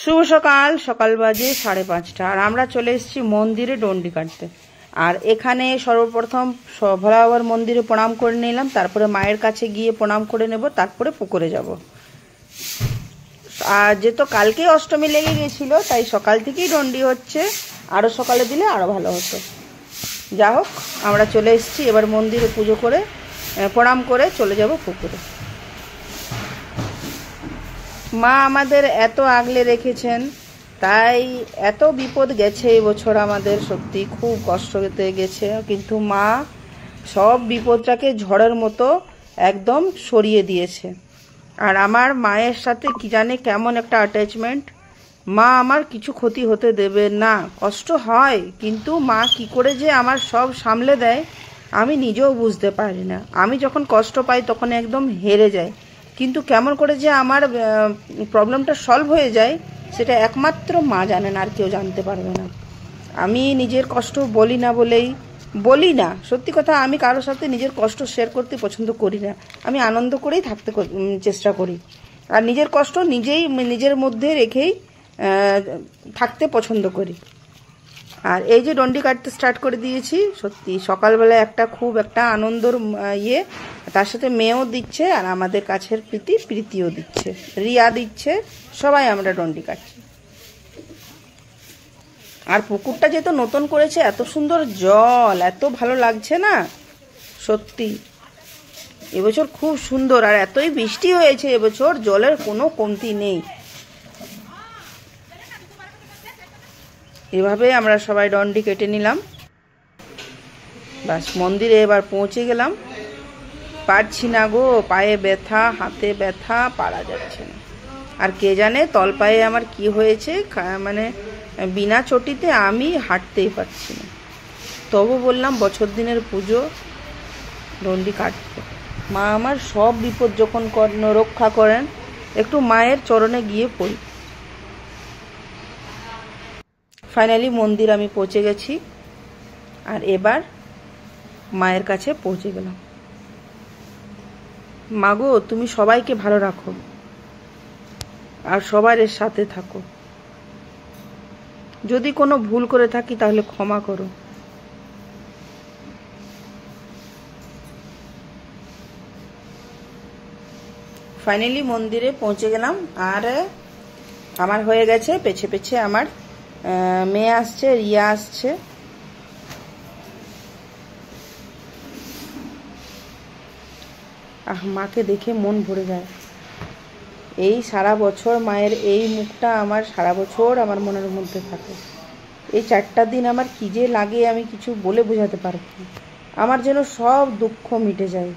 শুভ সকাল। সকাল বাজে 5:30 আর আমরা চলে এসেছি মন্দিরে ডন্ডি কাটতে। আর এখানে সর্বপ্রথম ভোলা বাবার মন্দিরে প্রণাম করে নিলাম, তারপরে মায়ের কাছে গিয়ে প্রণাম করে নেব, তারপরে পুকুরে যাব। আর যেহেতু কালকেই অষ্টমী লেগে গেছিল, তাই সকাল থেকেই ডন্ডি হচ্ছে, আরও সকালে দিলে আরও ভালো হতো। যা হোক, আমরা চলে এসেছি, এবার মন্দিরে পুজো করে প্রণাম করে চলে যাব পুকুরে। মা আমাদের এত আগলে রেখেছেন, তাই এত বিপদ গেছে এবছর আমাদের, সত্যি খুব কষ্টতে গেছে, কিন্তু মা সব বিপদটাকে ঝড়ের মতো একদম সরিয়ে দিয়েছে। আর আমার মায়ের সাথে কি জানে কেমন একটা অ্যাটাচমেন্ট, মা আমার কিছু ক্ষতি হতে দেবে না। কষ্ট হয়, কিন্তু মা কি করে যে আমার সব সামলে দেয় আমি নিজেও বুঝতে পারি না। আমি যখন কষ্ট পাই তখন একদম হেরে যাই, কিন্তু কেমন করে যে আমার প্রবলেমটা সলভ হয়ে যায় সেটা একমাত্র মা জানেন, আর কেউ জানতে পারবে না। আমি নিজের কষ্ট বলি না, সত্যি কথা, আমি কারোর সাথে নিজের কষ্ট শেয়ার করতে পছন্দ করি না। আমি আনন্দ করেই থাকতে চেষ্টা করি, আর নিজের কষ্ট নিজের মধ্যে রেখেই থাকতে পছন্দ করি। আর এই যে ডন্ডি কাটতে স্টার্ট করে দিয়েছি, সত্যি সকালবেলা খুব একটা আনন্দর তার সাথে মেয়েও দিচ্ছে, আর আমাদের কাছের প্রীতিও দিচ্ছে, রিয়া দিচ্ছে, সবাই আমরা ডন্ডি কাটছি। আর পুকুরটা যেহেতু নতুন করেছে, এত সুন্দর জল, এত ভালো লাগছে না সত্যি। এবছর খুব সুন্দর, আর এতই বৃষ্টি হয়েছে এবছর, জলের কোনো কমতি নেই। এভাবে আমরা সবাই ডন্ডি কেটে নিলাম, বাস মন্দিরে এবার পৌঁছে গেলাম। পারছি না গো, পায়ে ব্যথা, হাতে ব্যথা, পারা যাচ্ছে না। আর কে জানে তল পায়ে আমার কি হয়েছে, মানে বিনা চটিতে আমি হাঁটতেই পারছি না। তবু বললাম বছর দিনের পুজো, ডন্ডি কাটতে। মা আমার সব বিপদ যখন রক্ষা করেন, একটু মায়ের চরণে গিয়ে পড়ি। ফাইনালি মন্দির আমি পৌঁছে গেছি, আর এবার মায়ের কাছে পৌঁছে গেলাম। মাগো, তুমি সবাইকে ভালো রাখো আর সবার এর সাথে থাকো। যদি কোনো ভুল করে থাকি তাহলে ক্ষমা করো। ফাইনালি মন্দিরে পৌঁছে গেলাম, আর আমার হয়ে গেছে। পেছে পেছে আমার মেয়ে আসছে, রিয়া আসছে। মাকে দেখে মন ভরে যায়। এই সারা বছর মায়ের এই মুখটা আমার সারা বছর আমার মনের মধ্যে থাকে। এই 4টা দিন আমার কি যে লাগে আমি কিছু বলে বোঝাতে পারবো না। আমার যেন সব দুঃখ মিটে যায়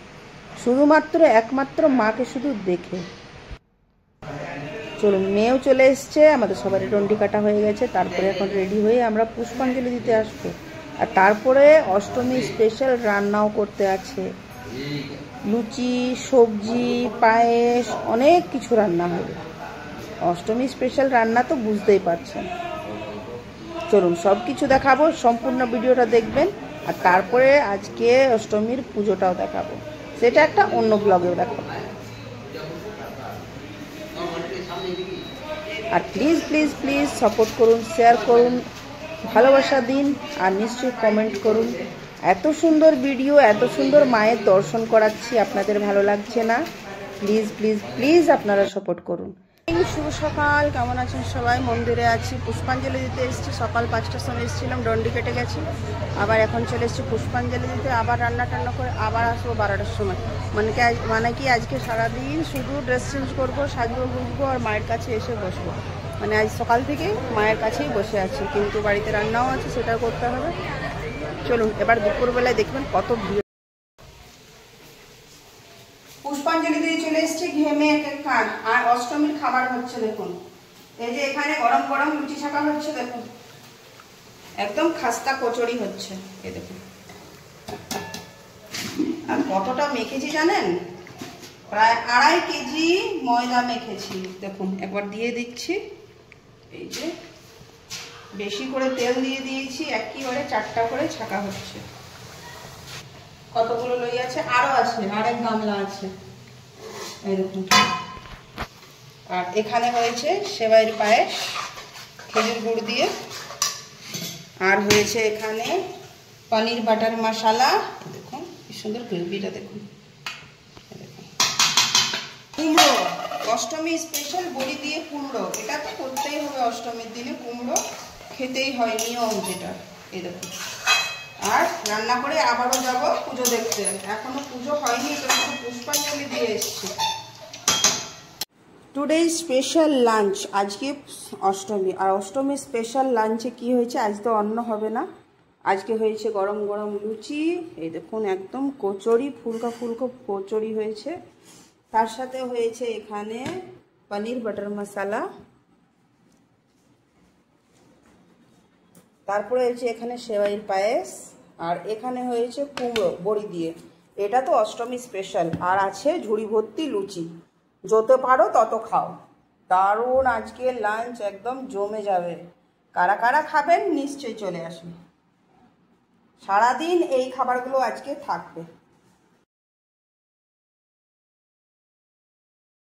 শুধুমাত্র একমাত্র মাকে শুধু দেখে। চলুন, মেয়েও চলে এসছে, আমাদের সবারই ডন্ডি কাটা হয়ে গেছে। তারপরে এখন রেডি হয়ে আমরা পুষ্পাঞ্জলি দিতে আসবো, আর তারপরে অষ্টমী স্পেশাল রান্নাও করতে আছে। লুচি, সবজি, পায়েস, অনেক কিছু রান্না হবে। অষ্টমী স্পেশাল রান্না তো বুঝতেই পারছেন। চলুন সব কিছু দেখাবো, সম্পূর্ণ ভিডিওটা দেখবেন, আর তারপরে আজকে অষ্টমীর পুজোটাও দেখাবো, সেটা একটা অন্য ব্লগেও দেখাবো। আর প্লিজ প্লিজ প্লিজ সাপোর্ট করুন, শেয়ার করুন, ভালোবাসা দিন, আর নিশ্চয়ই কমেন্ট করুন। এত সুন্দর ভিডিও, এত সুন্দর মায়ের দর্শন করাচ্ছি, আপনাদের ভালো লাগছে না? প্লিজ প্লিজ প্লিজ আপনারা সাপোর্ট করুন। শুভ সকাল, কেমন আছেন সবাই? মন্দিরে আছি, পুষ্পাঞ্জলি দিতে এসেছি। সকাল 5টার সময় এসেছিলাম, ডন্ডি কেটে গেছি, আবার এখন চলে এসেছি পুষ্পাঞ্জলি দিতে। আবার রান্না টান্না করে আবার আসবো 12টার সময়। মানে কি আজকে সারাদিন শুধু ড্রেস চেঞ্জ করবো, সাজবো গুজবো, আর মায়ের কাছে এসে বসবো। মানে আজ সকাল থেকেই মায়ের কাছেই বসে আছি, কিন্তু বাড়িতে রান্নাও আছে, সেটাও করতে হবে। চলুন, এবার দুপুরবেলায় দেখবেন কত ভিড়। পুষ্পাঞ্জলি দিয়ে চলে এসেছি, ঘেমে এক কান। আর অষ্টমীর খাবার হচ্ছে দেখুন, এই যে এখানে গরম গরম লুচি ছাকা হচ্ছে, দেখুন একদম খাস্তা কচুরি হচ্ছে, এই দেখুন। আর কতটা মেখেছি জানেন? প্রায় 2.5 কেজি ময়দা মেখেছি। দেখুন, একবার দিয়ে দিচ্ছি, এই যে বেশি করে তেল দিয়ে দিয়েছি, একেবারে 4টা করে ছাকা হচ্ছে। কতগুলো লই আছে, আরো আছে, আরেক গামলা আছে, এই দেখুন। আর এখানে হয়েছে সেবাইয়ের পায়েস খেজুর গুড় দিয়ে। আর হয়েছে এখানে পনির বাটার মশলা। দেখুন কি সুন্দর গ্রেভিটা, দেখুন। কুমড়ো, অষ্টমী স্পেশাল বড়ি দিয়ে কুমড়ো, এটা তো করতেই হবে অষ্টমীর দিনে, কুমড়ো খেতেই হয়, নিয়ম যেটা। এই দেখুন। আর রান্না করে আবারও যাব পুজো দেখতে, এখনো পুজো হয়নি, তো পুষ্পাঞ্জলি দিয়ে এসছি। টুডে স্পেশাল লাঞ্চ, আজকে অষ্টমী, আর অষ্টমীর স্পেশাল লাঞ্চে কি হয়েছে, আজ তো অন্ন হবে না, আজকে হয়েছে গরম গরম লুচি। এই দেখুন একদম কচুরি, ফুলকা ফুলকা কচুরি হয়েছে। তার সাথে হয়েছে এখানে পনির বাটার মশলা, তারপরে হয়েছে এখানে সেবাইয়ের পায়েস, আর এখানে হয়েছে কুমড়ো বড়ি দিয়ে। এটা তো অষ্টমী স্পেশাল। আর আছে ঝুড়ি ভর্তি লুচি, যত পারো তত খাও। দারুণ আজকে লাঞ্চ, একদম জমে যাবে। কারা কারা খাবেন নিশ্চয়ই চলে আসবে, সারাদিন এই খাবারগুলো আজকে থাকবে।